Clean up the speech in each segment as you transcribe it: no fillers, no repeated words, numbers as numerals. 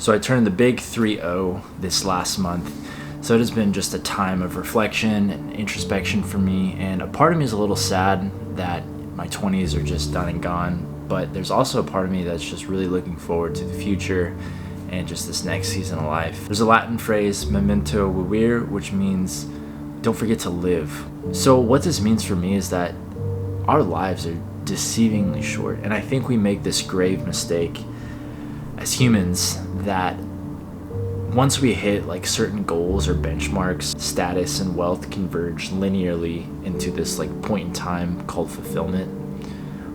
So I turned the big 3-0 this last month. So it has been just a time of reflection and introspection for me. And a part of me is a little sad that my 20s are just done and gone. But there's also a part of me that's just really looking forward to the future and just this next season of life. There's a Latin phrase, memento vivere, which means don't forget to live. So what this means for me is that our lives are deceivingly short. And I think we make this grave mistake as humans that once we hit like certain goals or benchmarks, status and wealth converge linearly into this like point in time called fulfillment,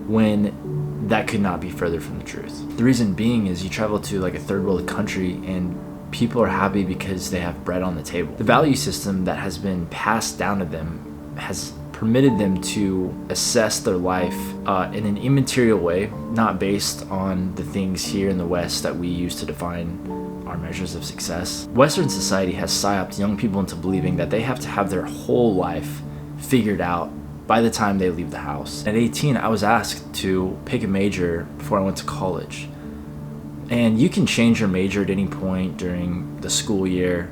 when that could not be further from the truth. The reason being is you travel to like a third world country and people are happy because they have bread on the table. The value system that has been passed down to them has permitted them to assess their life in an immaterial way, not based on the things here in the West that we use to define our measures of success. Western society has psyoped young people into believing that they have to have their whole life figured out by the time they leave the house. At 18, I was asked to pick a major before I went to college. And you can change your major at any point during the school year,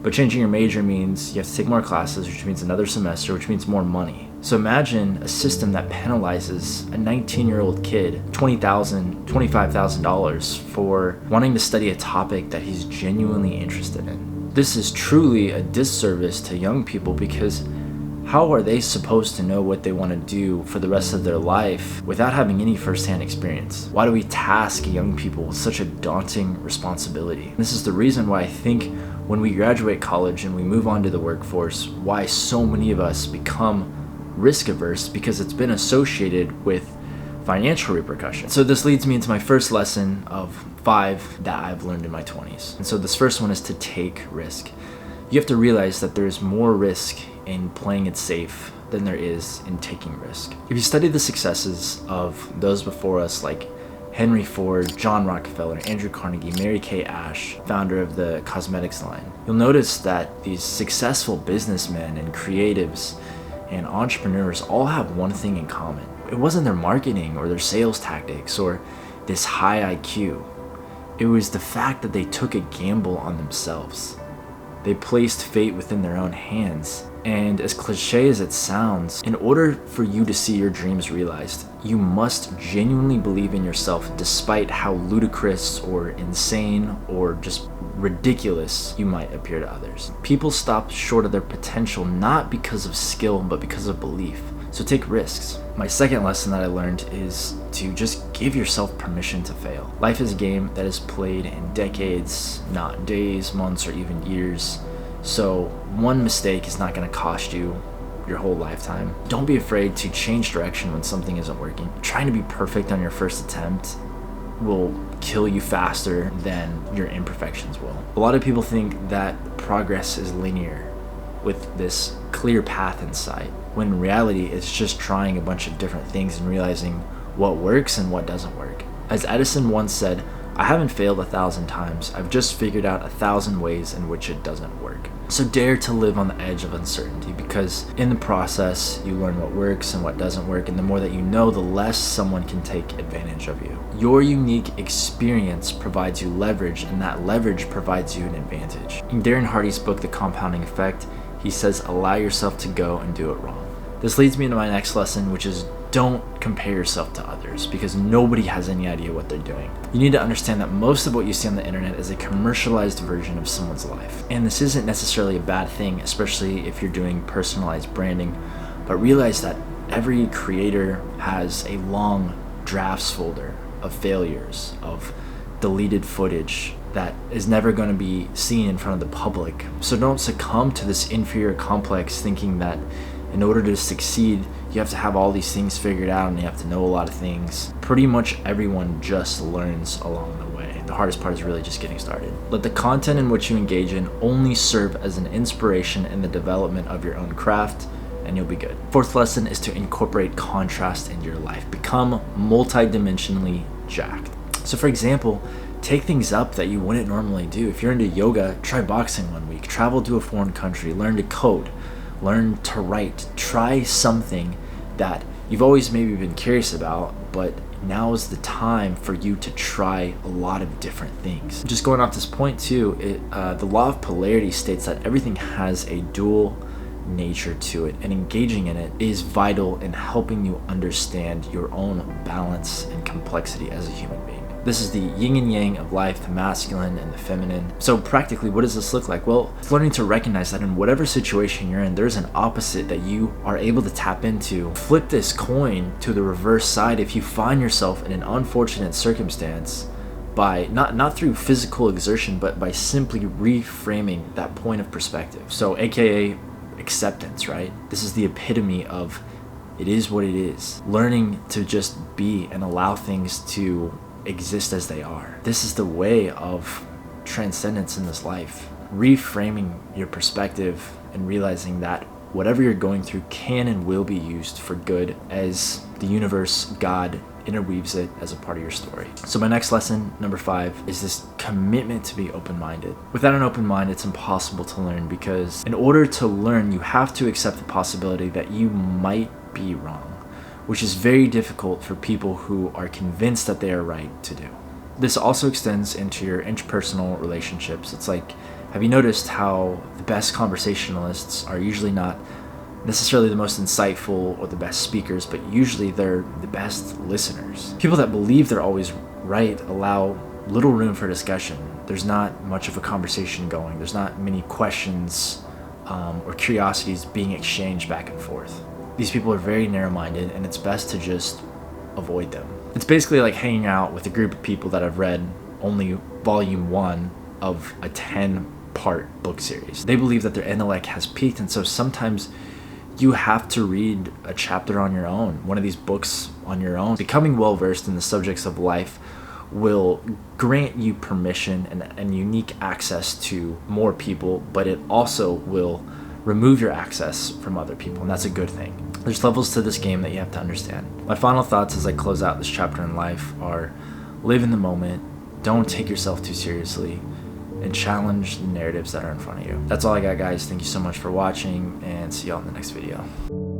but changing your major means you have to take more classes, which means another semester, which means more money. So imagine a system that penalizes a 19-year-old kid $20,000, $25,000 for wanting to study a topic that he's genuinely interested in. This is truly a disservice to young people, because how are they supposed to know what they want to do for the rest of their life without having any firsthand experience? Why do we task young people with such a daunting responsibility? This is the reason why I think when we graduate college and we move on to the workforce, why so many of us become risk averse, because it's been associated with financial repercussions. So this leads me into my first lesson of 5 that I've learned in my 20s. And so this first one is to take risk. You have to realize that there's more risk in playing it safe than there is in taking risk. If you study the successes of those before us, like Henry Ford, John Rockefeller, Andrew Carnegie, Mary Kay Ash, founder of the cosmetics line, you'll notice that these successful businessmen and creatives and entrepreneurs all have one thing in common. It wasn't their marketing or their sales tactics or this high IQ. It was the fact that they took a gamble on themselves. They placed fate within their own hands. And as cliche as it sounds, in order for you to see your dreams realized, you must genuinely believe in yourself despite how ludicrous or insane or just ridiculous you might appear to others. People stop short of their potential not because of skill, but because of belief. So take risks. My second lesson that I learned is to just give yourself permission to fail. Life is a game that is played in decades, not days, months, or even years. So one mistake is not going to cost you your whole lifetime. Don't be afraid to change direction when something isn't working. Trying to be perfect on your first attempt will kill you faster than your imperfections will. A lot of people think that progress is linear with this clear path in sight, when in reality it's just trying a bunch of different things and realizing what works and what doesn't work. As Edison once said, I haven't failed 1,000 times, I've just figured out 1,000 ways in which it doesn't work. So dare to live on the edge of uncertainty, because in the process you learn what works and what doesn't work, and the more that you know, the less someone can take advantage of you. Your unique experience provides you leverage, and that leverage provides you an advantage. In Darren Hardy's book, The Compounding Effect, he says, allow yourself to go and do it wrong. This leads me into my next lesson, which is don't compare yourself to others, because nobody has any idea what they're doing. You need to understand that most of what you see on the internet is a commercialized version of someone's life. And this isn't necessarily a bad thing, especially if you're doing personalized branding, but realize that every creator has a long drafts folder of failures, of deleted footage that is never going to be seen in front of the public. So don't succumb to this inferior complex thinking that in order to succeed, you have to have all these things figured out and you have to know a lot of things. Pretty much everyone just learns along the way. The hardest part is really just getting started. Let the content in which you engage in only serve as an inspiration in the development of your own craft, and you'll be good. Fourth lesson is to incorporate contrast into your life. Become multidimensionally jacked. So for example, take things up that you wouldn't normally do. If you're into yoga, try boxing one week, travel to a foreign country, learn to code, learn to write, try something that you've always maybe been curious about, but now is the time for you to try a lot of different things. Just going off this point too, the law of polarity states that everything has a dual nature to it, and engaging in it is vital in helping you understand your own balance and complexity as a human being. This is the yin and yang of life, the masculine and the feminine. So practically, what does this look like? Well, it's learning to recognize that in whatever situation you're in, there's an opposite that you are able to tap into. Flip this coin to the reverse side if you find yourself in an unfortunate circumstance, by not through physical exertion, but by simply reframing that point of perspective. So aka acceptance, right? This is the epitome of it is what it is. Learning to just be and allow things to exist as they are. This is the way of transcendence in this life. Reframing your perspective and realizing that whatever you're going through can and will be used for good as the universe, God, interweaves it as a part of your story. So my next lesson, number 5, is this commitment to be open-minded. Without an open mind, it's impossible to learn, because in order to learn, you have to accept the possibility that you might be wrong, which is very difficult for people who are convinced that they are right to do. This also extends into your interpersonal relationships. It's like, have you noticed how the best conversationalists are usually not necessarily the most insightful or the best speakers, but usually they're the best listeners? People that believe they're always right allow little room for discussion. There's not much of a conversation going. There's not many questions or curiosities being exchanged back and forth. These people are very narrow-minded, and it's best to just avoid them. It's basically like hanging out with a group of people that have read only volume 1 of a 10-part book series. They believe that their intellect has peaked, and so sometimes you have to read a chapter on your own, one of these books on your own. Becoming well-versed in the subjects of life will grant you permission and unique access to more people, but it also will remove your access from other people, and that's a good thing. There's levels to this game that you have to understand. My final thoughts as I close out this chapter in life are: live in the moment, don't take yourself too seriously, and challenge the narratives that are in front of you. That's all I got, guys. Thank you so much for watching, and see y'all in the next video.